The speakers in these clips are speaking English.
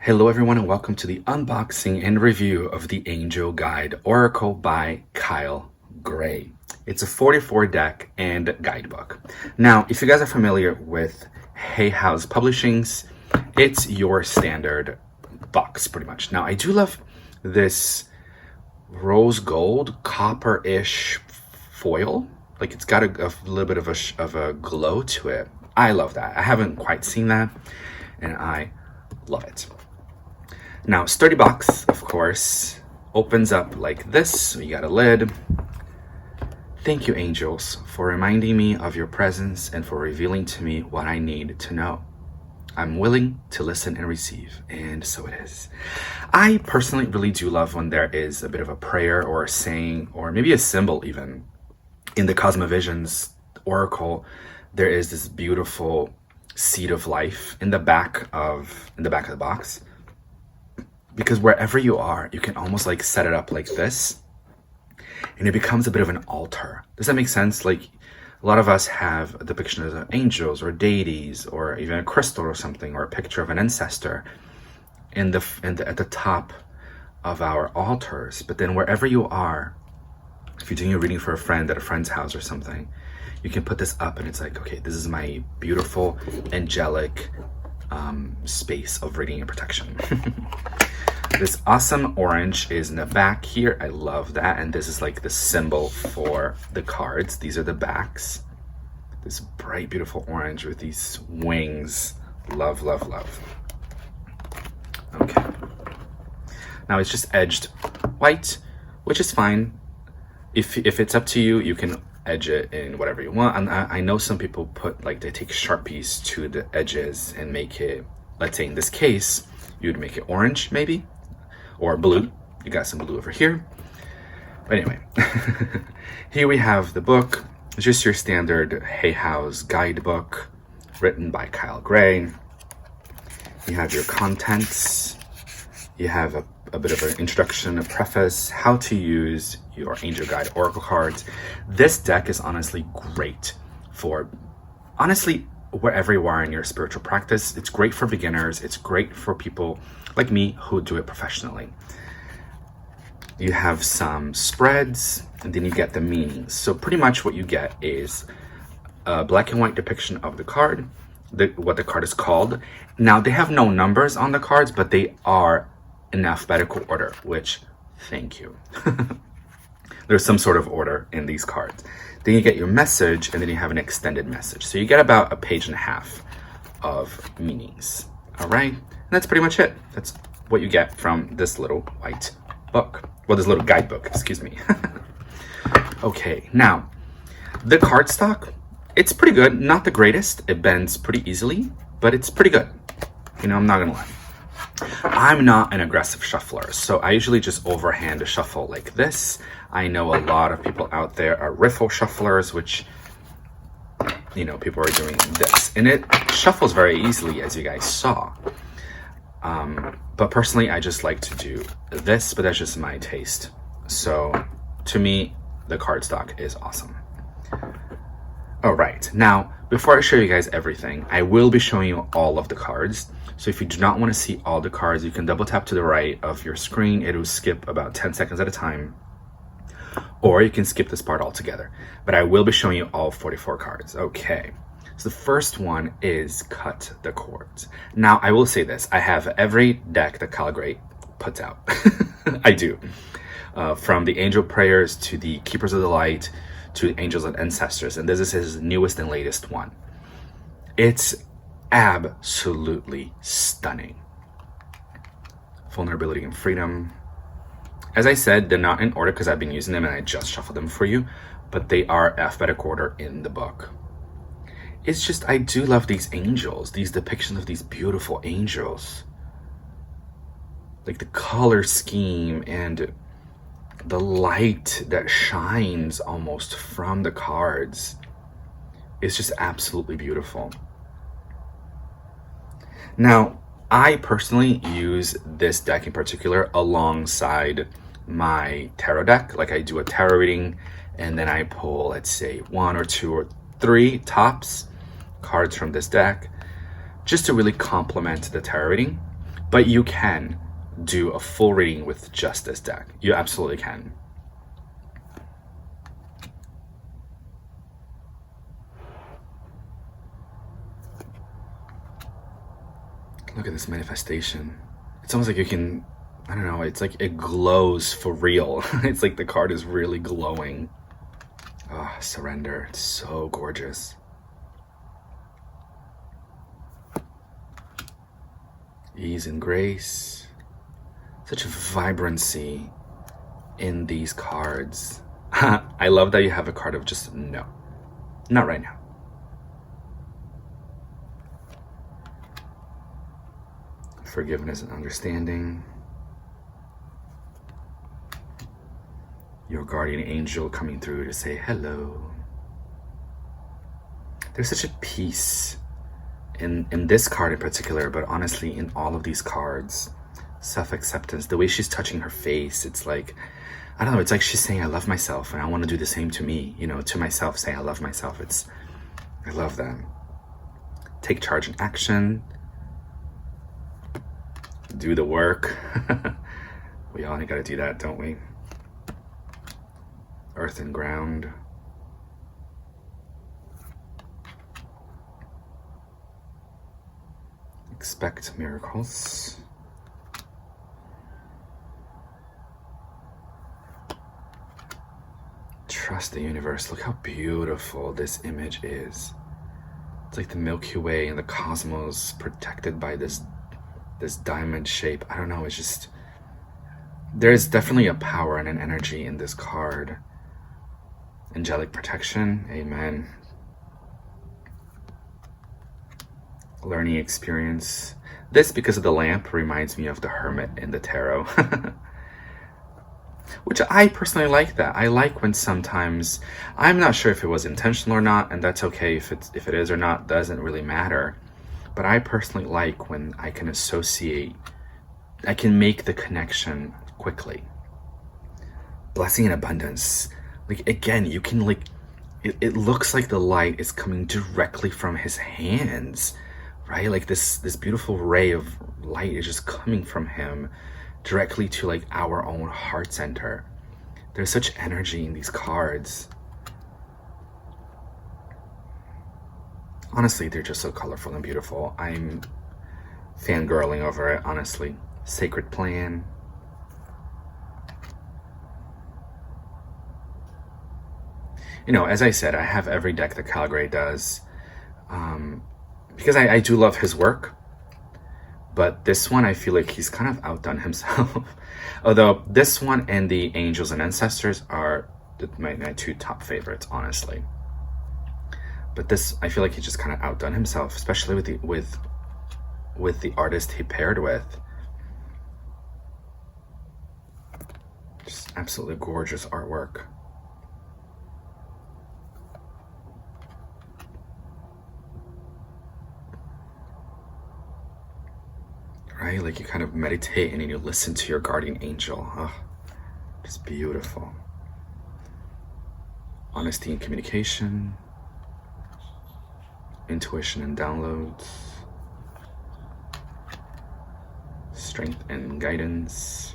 Hello everyone and welcome to the unboxing and review of the Angel Guide Oracle by Kyle Gray. It's a 44 deck and guidebook. Now, if you guys are familiar with Hay House Publishing's, it's your standard box pretty much. Now, I do love this rose gold, copper-ish foil. Like it's got a little bit of a glow to it. I love that. I haven't quite seen that and I love it. Now, sturdy box, of course, opens up like this. So you got a lid. Thank you, angels, for reminding me of your presence and for revealing to me what I need to know. I'm willing to listen and receive, and so it is. I personally really do love when there is a bit of a prayer or a saying or maybe a symbol even. In the Cosmovisions Oracle, there is this beautiful seed of life in the back of the box. Because wherever you are, you can almost like set it up like this and it becomes a bit of an altar. Does that make sense? Like a lot of us have a depiction of angels or deities or even a crystal or something or a picture of an ancestor at the top of our altars. But then wherever you are, if you're doing a reading for a friend at a friend's house or something, you can put this up and it's like, okay, this is my beautiful angelic space of reading and protection. This awesome orange is in the back here. I love that. And this is like the symbol for the cards. These are the backs. This bright, beautiful orange with these wings. Love, love, love. Okay. Now it's just edged white, which is fine. If it's up to you, you can edge it in whatever you want. And I know some people they take Sharpies to the edges and make it, let's say in this case, you'd make it orange maybe, or blue. You got some blue over here. But anyway, here we have the book. It's just your standard Hay House guidebook written by Kyle Gray. You have your contents. You have a bit of an introduction, a preface, how to use your Angel Guide Oracle cards. This deck is honestly great for, wherever you are in your spiritual practice. It's great for beginners. It's great for people like me who do it professionally. You have some spreads and then you get the meanings. So pretty much what you get is a black and white depiction of the card, what the card is called. Now they have no numbers on the cards, but they are in alphabetical order, which, thank you. There's some sort of order in these cards. Then you get your message and then you have an extended message. So you get about a page and a half of meanings. All right, and that's pretty much it. That's what you get from this little white book. Well, this little guidebook, excuse me. Okay, now the cardstock, it's pretty good. Not the greatest. It bends pretty easily, but it's pretty good. You know, I'm not gonna lie. I'm not an aggressive shuffler, so I usually just overhand shuffle like this. I know a lot of people out there are riffle shufflers, which, you know, people are doing this. And it shuffles very easily, as you guys saw. But personally, I just like to do this, but that's just my taste. So to me, the cardstock is awesome. All right, now, before I show you guys everything, I will be showing you all of the cards. So if you do not want to see all the cards, you can double tap to the right of your screen. It will skip about 10 seconds at a time. Or you can skip this part altogether. But I will be showing you all 44 cards. Okay, so the first one is Cut the Cords. Now, I will say this. I have every deck that Kyle Gray puts out. I do. From the Angel Prayers to the Keepers of the Light to Angels and Ancestors. And this is his newest and latest one. It's absolutely stunning. Vulnerability and Freedom. As I said, they're not in order because I've been using them and I just shuffled them for you, but they are alphabetical order in the book. It's just, I do love these angels, these depictions of these beautiful angels. Like the color scheme and the light that shines almost from the cards. It's just absolutely beautiful. Now, I personally use this deck in particular alongside my tarot deck. Like I do a tarot reading and then I pull, let's say, 1 or 2 or 3 tops cards from this deck just to really complement the tarot reading. But you can do a full reading with just this deck. You absolutely can. Look at this manifestation. It's almost like you can, I don't know, it's like it glows for real. It's like the card is really glowing. Oh, surrender. It's so gorgeous. Ease and grace. Such vibrancy in these cards. I love that you have a card of just no. Not right now. Forgiveness and understanding. Your guardian angel coming through to say hello. There's such a peace in this card in particular, but honestly in all of these cards. Self-acceptance, the way she's touching her face, it's like, I don't know, it's like she's saying I love myself and I want to do the same to me, you know, to myself, saying I love myself. I love that. Take charge and action. Do the work. We all gotta do that, don't we? Earth and ground. Expect miracles. Trust the universe. Look how beautiful this image is. It's like the Milky Way and the cosmos protected by this diamond shape. I don't know, it's just, there's definitely a power and an energy in this card. Angelic protection, amen. Learning experience. This, because of the lamp, reminds me of the Hermit in the tarot. Which I personally like that. I like when sometimes, I'm not sure if it was intentional or not, and that's okay if it is or not, doesn't really matter. But I personally like when I can associate, I can make the connection quickly. Blessing and abundance. Like, again, you can like, it looks like the light is coming directly from his hands, right? Like this beautiful ray of light is just coming from him directly to like our own heart center. There's such energy in these cards. Honestly, they're just so colorful and beautiful. I'm fangirling over it, honestly. Sacred plan. You know, as I said, I have every deck that Kyle Gray does, because I do love his work. But this one, I feel like he's kind of outdone himself. Although this one and the Angels and Ancestors are my two top favorites, honestly. But this, I feel like he just kind of outdone himself, especially with the artist he paired with. Just absolutely gorgeous artwork. Right? Like you kind of meditate and then you listen to your guardian angel. Oh, just beautiful. Honesty and communication. Intuition and downloads. Strength and guidance.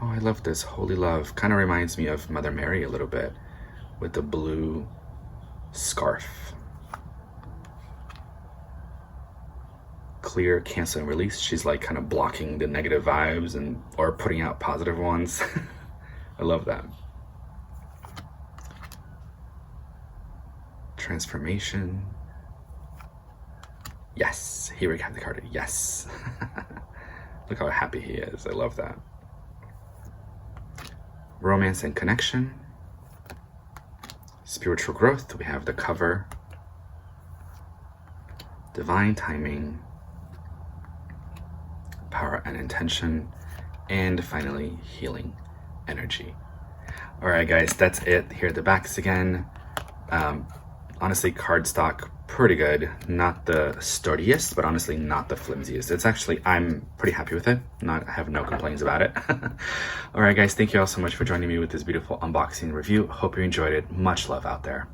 Oh, I love this. Holy love. Kind of reminds me of Mother Mary a little bit with the blue scarf. Clear, cancel, and release. She's like kind of blocking the negative vibes or putting out positive ones. I love that. Transformation. Yes, here we have the card. Yes. Look how happy he is. I love that. Romance and connection. Spiritual growth. We have the cover. Divine timing. Power and intention. And finally, healing energy. All right, guys, that's it. Here are the backs again. Honestly, cardstock, pretty good. Not the sturdiest, but honestly not the flimsiest. It's actually, I'm pretty happy with it. I have no complaints about it. All right, guys, thank you all so much for joining me with this beautiful unboxing review. Hope you enjoyed it. Much love out there.